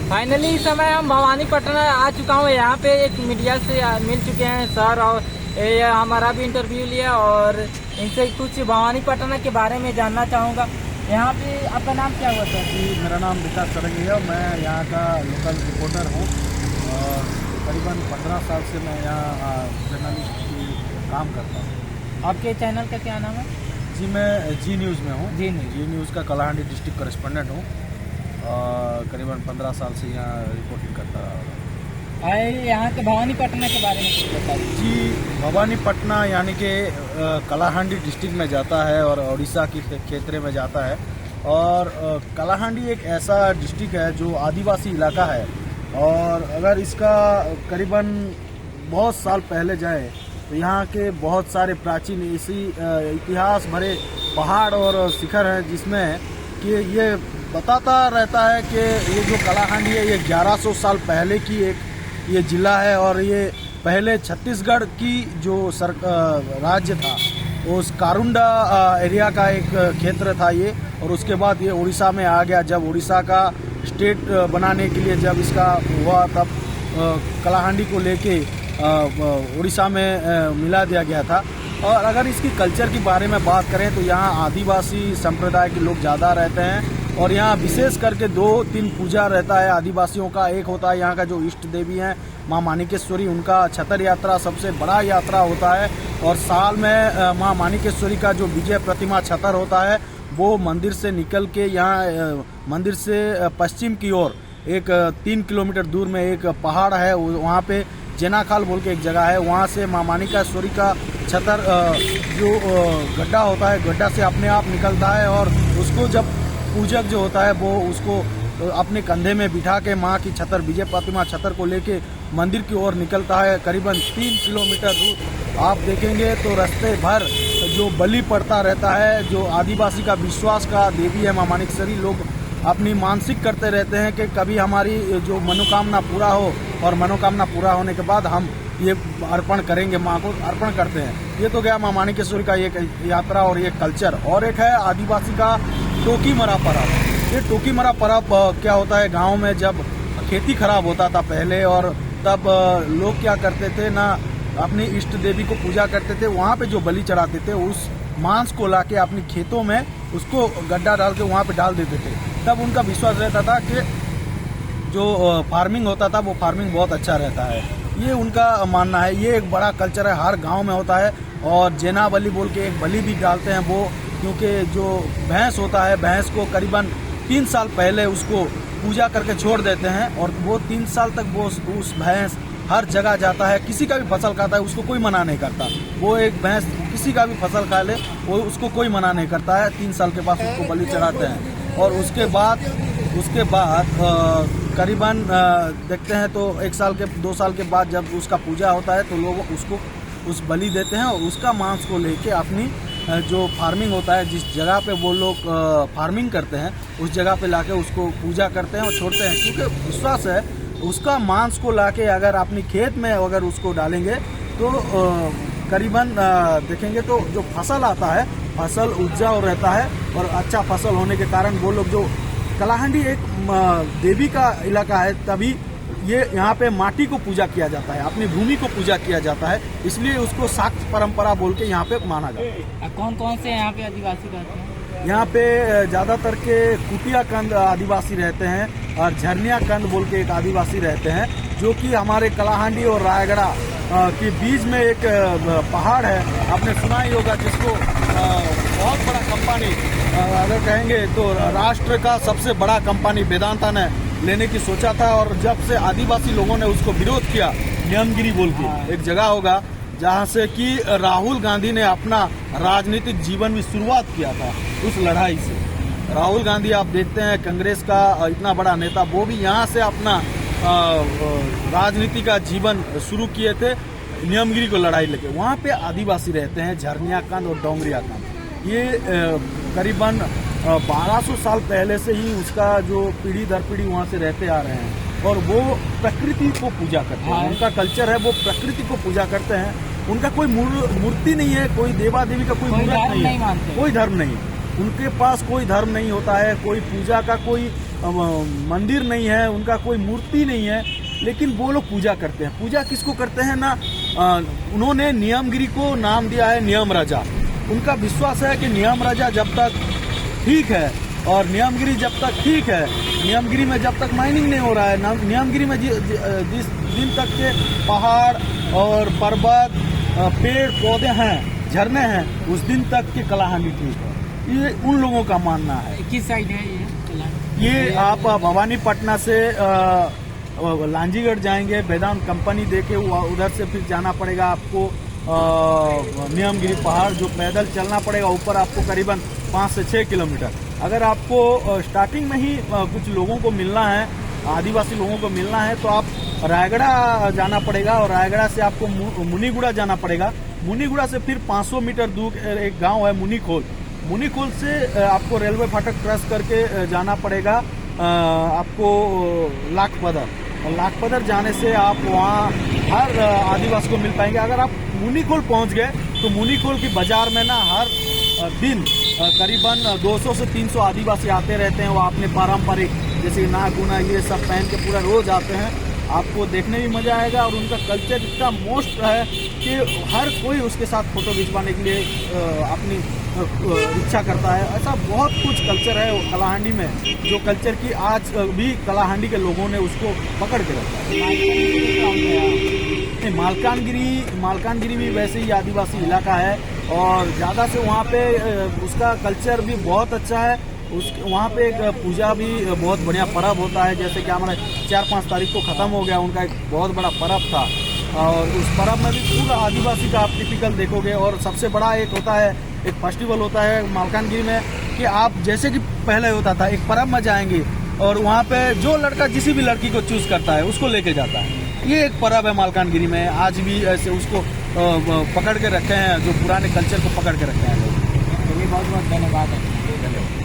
Finally इस समय हम भवानीपटना आ चुका हूँ। यहाँ पे एक मीडिया से मिल चुके हैं सर, और ये हमारा भी इंटरव्यू लिया और इनसे कुछ भवानीपटना के बारे में जानना चाहूँगा। यहाँ पे आपका नाम क्या हुआ सर? जी, मेरा नाम विकास सरंगी है और मैं यहाँ का लोकल रिपोर्टर हूँ और करीबन 15 साल से मैं यहाँ जर्नलिस्ट की काम करता हूँ। आपके चैनल का क्या नाम है? जी, मैं जी न्यूज़ में हूँ। जी न्यूज़। जी न्यूज़ का कलाहांडी डिस्ट्रिक्ट करेस्पोंडेंट हूँ और करीबन 15 साल से यहाँ रिपोर्टिंग करता रहा। यहाँ के भवानीपटना के बारे में कुछ बताइए। जी, भवानीपटना यानी कि कलाहांडी डिस्ट्रिक्ट में जाता है और उड़ीसा की क्षेत्र में जाता है। और कलाहांडी एक ऐसा डिस्ट्रिक्ट है जो आदिवासी इलाका है और अगर इसका करीबन बहुत साल पहले जाए तो यहाँ के बहुत सारे प्राचीन इसी इतिहास भरे पहाड़ और शिखर हैं जिसमें कि ये बताता रहता है कि ये जो कलाहांडी है ये 1100 साल पहले की एक ये जिला है और ये पहले छत्तीसगढ़ की जो राज्य था उस कारुंडा एरिया का एक क्षेत्र था ये, और उसके बाद ये उड़ीसा में आ गया। जब उड़ीसा का स्टेट बनाने के लिए जब इसका हुआ तब कलाहांडी को लेके उड़ीसा में मिला दिया गया था। और अगर इसकी कल्चर के बारे में बात करें तो यहाँ आदिवासी संप्रदाय के लोग ज़्यादा रहते हैं और यहाँ विशेष करके 2-3 पूजा रहता है आदिवासियों का। एक होता है यहाँ का जो इष्ट देवी हैं माँ माणिकेश्वरी, उनका छतर यात्रा सबसे बड़ा यात्रा होता है और साल में माँ माणिकेश्वरी का जो विजय प्रतिमा छतर होता है वो मंदिर से निकल के यहाँ मंदिर से पश्चिम की ओर एक 3 किलोमीटर दूर में एक पहाड़ है, वहाँ पे जेनाखाल बोल के एक जगह है, वहाँ से माँ माणिकेश्वरी का छतर जो गड्ढा होता है गड्ढा से अपने आप निकलता है और उसको जब पूजक जो होता है वो उसको अपने कंधे में बिठा के माँ की छतर विजय प्रतिमा छतर को लेके मंदिर की ओर निकलता है। करीबन 3 किलोमीटर दूर आप देखेंगे तो रास्ते भर जो बलि पड़ता रहता है, जो आदिवासी का विश्वास का देवी है माँ माणिकेश्वरी, लोग अपनी मानसिक करते रहते हैं कि कभी हमारी जो मनोकामना पूरा हो, और मनोकामना पूरा होने के बाद हम ये अर्पण करेंगे, माँ को अर्पण करते हैं। ये तो गया माँ माणिकेश्वरी का एक यात्रा और ये कल्चर। और एक है आदिवासी का टोकी मरा पर्व। ये टोकी मरा पर्व क्या होता है, गांव में जब खेती खराब होता था पहले और तब लोग क्या करते थे ना, अपनी इष्ट देवी को पूजा करते थे, वहाँ पे जो बलि चढ़ाते थे उस मांस को लाके अपनी खेतों में उसको गड्ढा डाल के वहाँ पे डाल देते थे। तब उनका विश्वास रहता था कि जो फार्मिंग होता था वो फार्मिंग बहुत अच्छा रहता है, ये उनका मानना है। ये एक बड़ा कल्चर है, हर गांव में होता है। और जेना बलि बोल के एक बलि भी डालते हैं वो, क्योंकि जो भैंस होता है भैंस को करीबन 3 साल पहले उसको पूजा करके छोड़ देते हैं और वो 3 साल तक वो उस भैंस हर जगह जाता है, किसी का भी फसल खाता है उसको कोई मना नहीं करता। वो एक भैंस किसी का भी फसल खा ले वो उसको कोई मना नहीं करता है। 3 साल के बाद उसको बलि चढ़ाते हैं और उसके बाद करीबन देखते हैं तो 1 साल के 2 साल के बाद जब उसका पूजा होता है तो लोग उसको उस बलि देते हैं और उसका मांस को लेके अपनी जो फार्मिंग होता है जिस जगह पे वो लोग फार्मिंग करते हैं उस जगह पे लाके उसको पूजा करते हैं और छोड़ते हैं, क्योंकि विश्वास है उसका मांस को लाके अगर अपनी खेत में अगर उसको डालेंगे तो करीबन देखेंगे तो जो फसल आता है फसल उपजाऊ रहता है और अच्छा फसल होने के कारण वो लोग जो कलाहांडी एक देवी का इलाका है तभी ये यहाँ पे माटी को पूजा किया जाता है, अपनी भूमि को पूजा किया जाता है, इसलिए उसको शाक्त परंपरा बोल के यहाँ पे माना जाता है। कौन कौन से यहाँ पे आदिवासी रहते हैं? यहाँ पे ज़्यादातर के कुटिया कंद आदिवासी रहते हैं और झरनिया कंद बोल के एक आदिवासी रहते हैं, जो कि हमारे कलाहांडी और रायगढ़ के बीच में एक पहाड़ है, आपने सुना ही होगा, जिसको बहुत बड़ा कंपनी अगर कहेंगे तो राष्ट्र का सबसे बड़ा कंपनी वेदांता ने लेने की सोचा था। और जब से आदिवासी लोगों ने उसको विरोध किया, न्यामगिरी बोल के एक जगह होगा जहाँ से कि राहुल गांधी ने अपना राजनीतिक जीवन भी शुरुआत किया था उस लड़ाई से। राहुल गांधी आप देखते हैं कांग्रेस का इतना बड़ा नेता, वो भी यहाँ से अपना राजनीति का जीवन शुरू किए थे न्यामगिरी को लड़ाई लेके। वहाँ पे आदिवासी रहते हैं, झरनिया कंद और डोंगरिया कंद। ये करीबन 1200 साल पहले से ही उसका जो पीढ़ी दर पीढ़ी वहाँ से रहते आ रहे हैं और वो प्रकृति को पूजा करते हैं। उनका कल्चर है वो प्रकृति को पूजा करते हैं। उनका कोई मूर्ति नहीं है, कोई देवा देवी का कोई मूर्त नहीं है, कोई धर्म नहीं। उनके पास कोई धर्म नहीं होता है, कोई पूजा का कोई मंदिर नहीं है, उनका कोई मूर्ति नहीं है, लेकिन वो लोग पूजा करते हैं। पूजा किसको करते हैं ना, उन्होंने नियमगिरी को नाम दिया है नियम राजा। उनका विश्वास है कि नियम राजा जब तक ठीक है और नियमगिरी जब तक ठीक है, नियमगिरी में जब तक माइनिंग नहीं हो रहा है, नियमगिरी में जिस दिन तक के पहाड़ और पर्वत, पेड़ पौधे हैं, झरने हैं, उस दिन तक के कलाहांडी ठीक है। ये उन लोगों का मानना है। किस साइड है ये आप भवानीपटना से लांजीगढ़ जाएंगे, वेदांत कंपनी देके उधर से फिर जाना पड़ेगा आपको नियमगिरी पहाड़, जो पैदल चलना पड़ेगा ऊपर आपको करीबन 5 से 6 किलोमीटर। अगर आपको स्टार्टिंग में ही कुछ लोगों को मिलना है, आदिवासी लोगों को मिलना है, तो आप रायगढ़ जाना पड़ेगा और रायगढ़ से आपको मुनीगुड़ा जाना पड़ेगा। मुनीगुड़ा से फिर 500 मीटर दूर एक गांव है मुनीखोल। मुनीखोल से आपको रेलवे फाटक क्रॉस करके जाना पड़ेगा आपको लाखपदर, और लाखपदर जाने से आप वहाँ हर आदिवासी को मिल पाएंगे। अगर आप मुनीखोल पहुँच गए तो मुनीखोल की बाजार में ना हर दिन करीबन 200 से 300 आदिवासी आते रहते हैं। वो अपने पारंपरिक जैसे नागुना ये सब पहन के पूरा रोज आते हैं। आपको देखने भी मजा आएगा और उनका कल्चर इतना मोस्ट है कि हर कोई उसके साथ फोटो खिंचवाने के लिए अपनी इच्छा करता है। ऐसा बहुत कुछ कल्चर है कलाहांडी में, जो कल्चर की आज भी कलाहांडी के लोगों ने उसको पकड़ के रखा है। मालकानगिरी भी वैसे ही आदिवासी इलाका है और ज़्यादा से वहाँ पे उसका कल्चर भी बहुत अच्छा है। वहाँ पे एक पूजा भी बहुत बढ़िया पर्व होता है। जैसे कि हमारे 4-5 तारीख को ख़त्म हो गया, उनका एक बहुत बड़ा पर्व था और उस पर्व में भी पूरा आदिवासी का आप टिपिकल देखोगे। और सबसे बड़ा एक होता है, एक फेस्टिवल होता है मालकानगिरी में कि आप जैसे कि पहले होता था, एक पर्व में जाएंगे और वहाँ पे जो लड़का किसी भी लड़की को चूज करता है उसको लेके जाता है। ये एक पर्व है मालकानगिरी में, आज भी ऐसे उसको पकड़ के रखे हैं, जो पुराने कल्चर को पकड़ के रखे हैं लोग। बहुत बहुत धन्यवाद।